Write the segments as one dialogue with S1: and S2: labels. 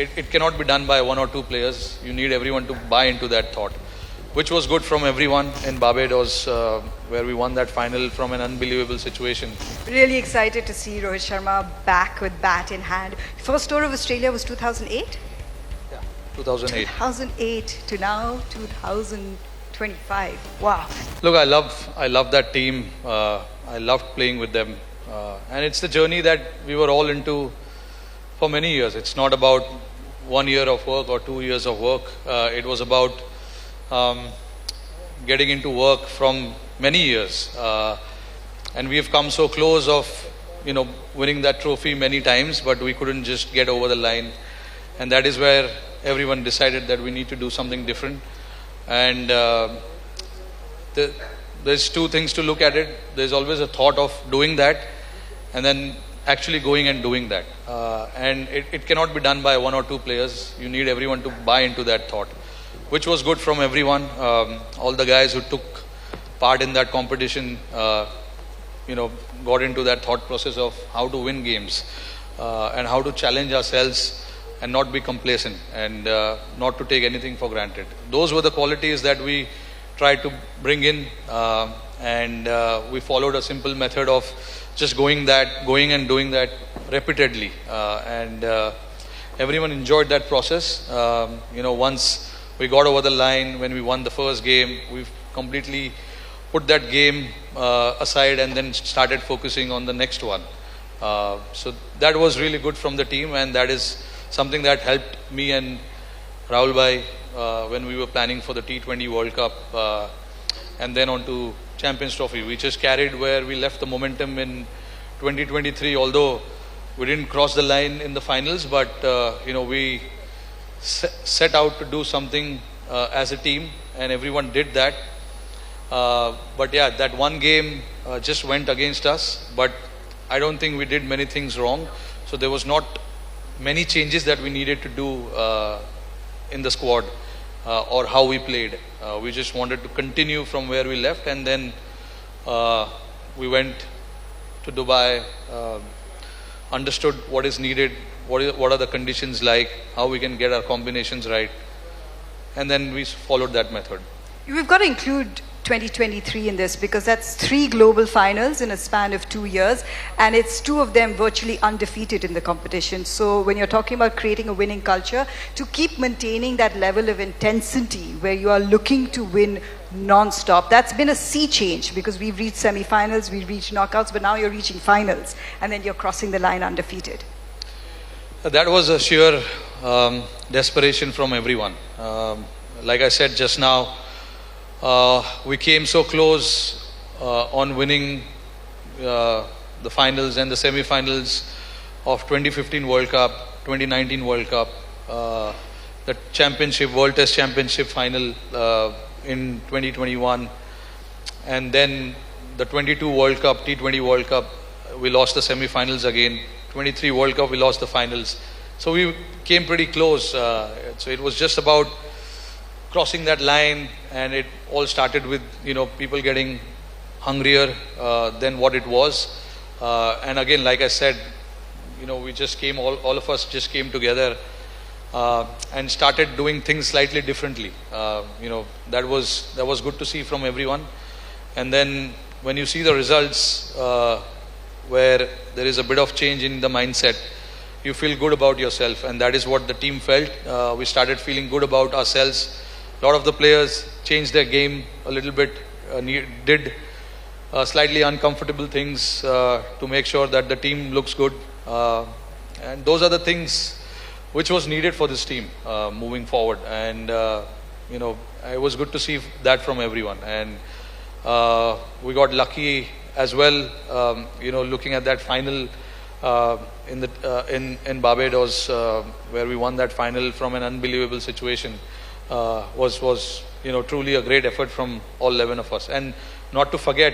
S1: it cannot be done by one or two players. You need everyone to buy into that thought, which was good from everyone in Barbados, where we won that final from an unbelievable situation.
S2: Really excited to see Rohit Sharma back with bat in hand. First tour of Australia was 2008?
S1: Yeah, 2008.
S2: 2008 to now 2025. Wow.
S1: Look, I love that team. I loved playing with them. And it's the journey that we were all into for many years. It's not about 1 year of work or 2 years of work. It was about getting into work from many years. And we have come so close of, winning that trophy many times, but we couldn't just get over the line. And that is where everyone decided that we need to do something different. And there's two things to look at it. There's always a thought of doing that, and then actually going and doing that. And it cannot be done by one or two players. You need everyone to buy into that thought, which was good from everyone. All the guys who took part in that competition, got into that thought process of how to win games and how to challenge ourselves and not be complacent and not to take anything for granted. Those were the qualities that we tried to bring in, and we followed a simple method of just going and doing that repeatedly, and everyone enjoyed that process. Once we got over the line, when we won the first game, we completely put that game aside and then started focusing on the next one. So that was really good from the team, and that is something that helped me and Rahul Bhai when we were planning for the T20 World Cup and then on to Champions Trophy. We just carried where we left the momentum in 2023, although we didn't cross the line in the finals, but we set out to do something as a team, and everyone did that. But yeah, that one game just went against us, but I don't think we did many things wrong. So there was not many changes that we needed to do in the squad or how we played. We just wanted to continue from where we left, and then we went to Dubai, understood what is needed, what are the conditions like, how we can get our combinations right, and then we followed that method.
S2: We've got to include 2023 in this, because that's 3 global finals in a span of 2 years, and it's 2 of them virtually undefeated in the competition. So when you're talking about creating a winning culture, to keep maintaining that level of intensity where you are looking to win non-stop, that's been a sea change, because we've reached semi-finals, we've reached knockouts, but now you're reaching finals, and then you're crossing the line undefeated.
S1: That was a sheer desperation from everyone. Like I said just now, we came so close on winning the finals and the semi-finals of 2015 World Cup, 2019 World Cup, the championship, World Test Championship final in 2021, and then the 22 World Cup, T20 World Cup, we lost the semi-finals again. 23 World Cup, we lost the finals. So we came pretty close. So it was just about crossing that line, and it all started with people getting hungrier than what it was, and again, like I said, we just came, all of us just came together and started doing things slightly differently. That was good to see from everyone. And then when you see the results where there is a bit of change in the mindset, you feel good about yourself, and that is what the team felt. We started feeling good about ourselves. A lot of the players changed their game a little bit, did slightly uncomfortable things to make sure that the team looks good. And those are the things which was needed for this team moving forward. And, it was good to see that from everyone. And we got lucky as well, looking at that final in Barbados, where we won that final from an unbelievable situation. Was truly a great effort from all 11 of us. And not to forget,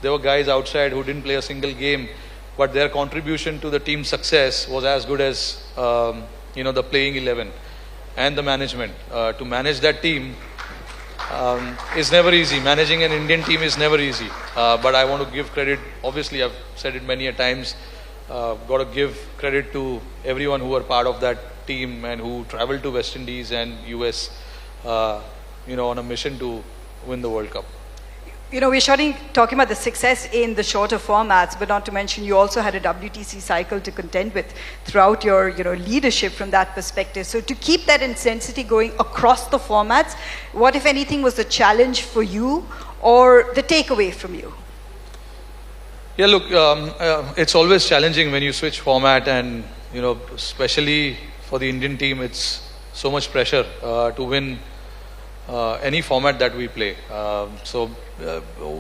S1: there were guys outside who didn't play a single game, but their contribution to the team's success was as good as the playing 11 and the management. To manage that team is never easy. Managing an Indian team is never easy. But I want to give credit. Obviously, I've said it many a times. Got to give credit to everyone who were part of that team and who traveled to West Indies and US, on a mission to win the World Cup.
S2: We're talking about the success in the shorter formats, but not to mention you also had a WTC cycle to contend with throughout your, leadership from that perspective. So to keep that intensity going across the formats, what, if anything, was the challenge for you or the takeaway from you?
S1: Yeah, look, it's always challenging when you switch format, and especially for the Indian team, it's so much pressure to win any format that we play. So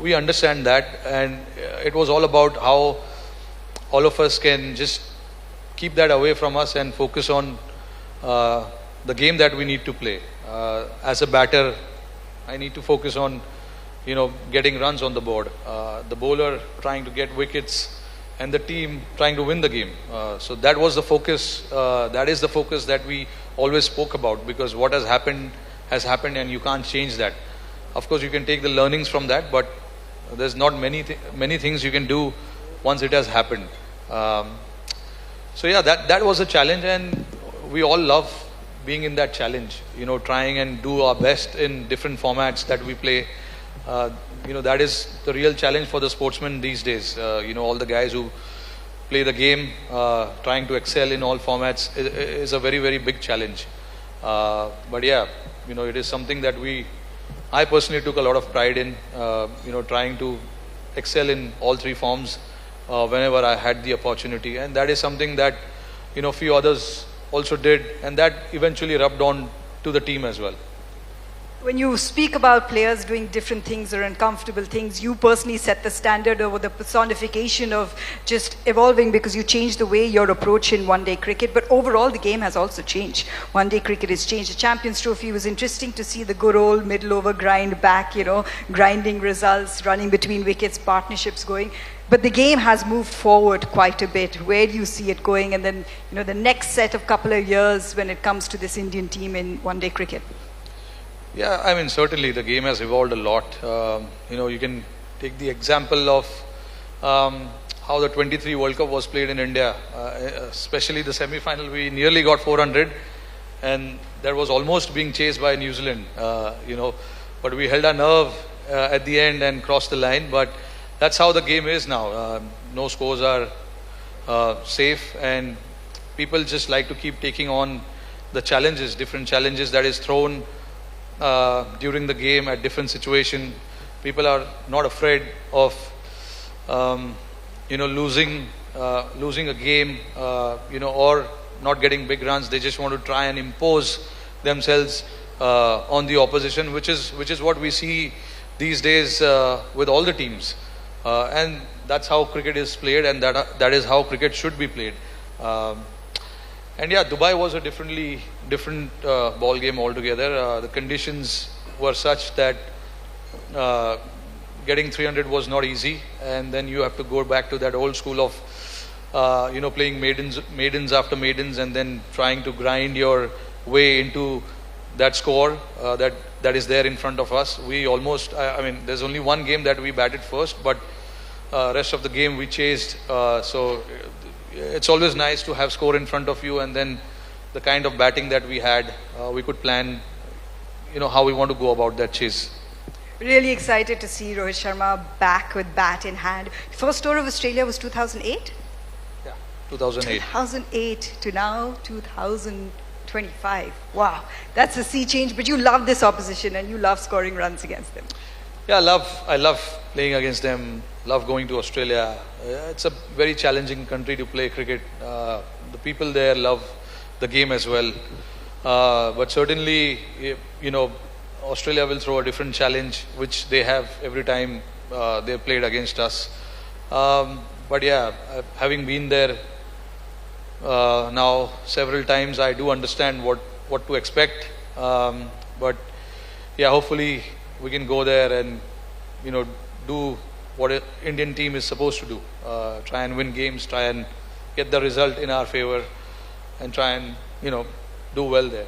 S1: we understand that, and it was all about how all of us can just keep that away from us and focus on the game that we need to play. As a batter, I need to focus on getting runs on the board, the bowler trying to get wickets, and the team trying to win the game. So that was the focus. That is the focus that we always spoke about, because what has happened, and you can't change that. Of course, you can take the learnings from that, but there's not many things you can do once it has happened. So yeah, that was a challenge, and we all love being in that challenge. Trying and do our best in different formats that we play. That is the real challenge for the sportsmen these days. All the guys who play the game, trying to excel in all formats is a very, very big challenge. But yeah, it is something that I personally took a lot of pride in, trying to excel in all three forms whenever I had the opportunity. And that is something that, few others also did, and that eventually rubbed on to the team as well.
S2: When you speak about players doing different things or uncomfortable things, you personally set the standard over the personification of just evolving, because you changed the way your approach in one-day cricket. But overall, the game has also changed. One-day cricket has changed. The Champions Trophy was interesting to see the good old middle-over grind back, grinding results, running between wickets, partnerships going. But the game has moved forward quite a bit. Where do you see it going? And then, the next set of couple of years when it comes to this Indian team in one-day cricket?
S1: Yeah, certainly the game has evolved a lot. You can take the example of how the 23 World Cup was played in India, especially the semi-final. We nearly got 400, and that was almost being chased by New Zealand, but we held our nerve at the end and crossed the line. But that's how the game is now. No scores are safe, and people just like to keep taking on the challenges, different challenges that is thrown during the game at different situation. People are not afraid of losing a game, or not getting big runs. They just want to try and impose themselves on the opposition, which is what we see these days with all the teams, and that's how cricket is played, and that is how cricket should be played. And yeah, Dubai was a different ball game altogether. The conditions were such that getting 300 was not easy, and then you have to go back to that old school of playing maidens after maidens, and then trying to grind your way into that score that is there in front of us. We almost, there's only one game that we batted first, but rest of the game we chased. So it's always nice to have score in front of you, and then the kind of batting that we had, we could plan, how we want to go about that chase.
S2: Really excited to see Rohit Sharma back with bat in hand. First tour of Australia was 2008?
S1: Yeah, 2008.
S2: 2008 to now 2025. Wow, that's a sea change, but you love this opposition and you love scoring runs against them.
S1: Yeah, I love playing against them, love going to Australia. It's a very challenging country to play cricket. The people there love the game as well. But certainly, Australia will throw a different challenge, which they have every time they played against us. But yeah, having been there now several times, I do understand what to expect. But yeah, hopefully we can go there and do what an Indian team is supposed to do. Try and win games, try and get the result in our favor, and try and do well there.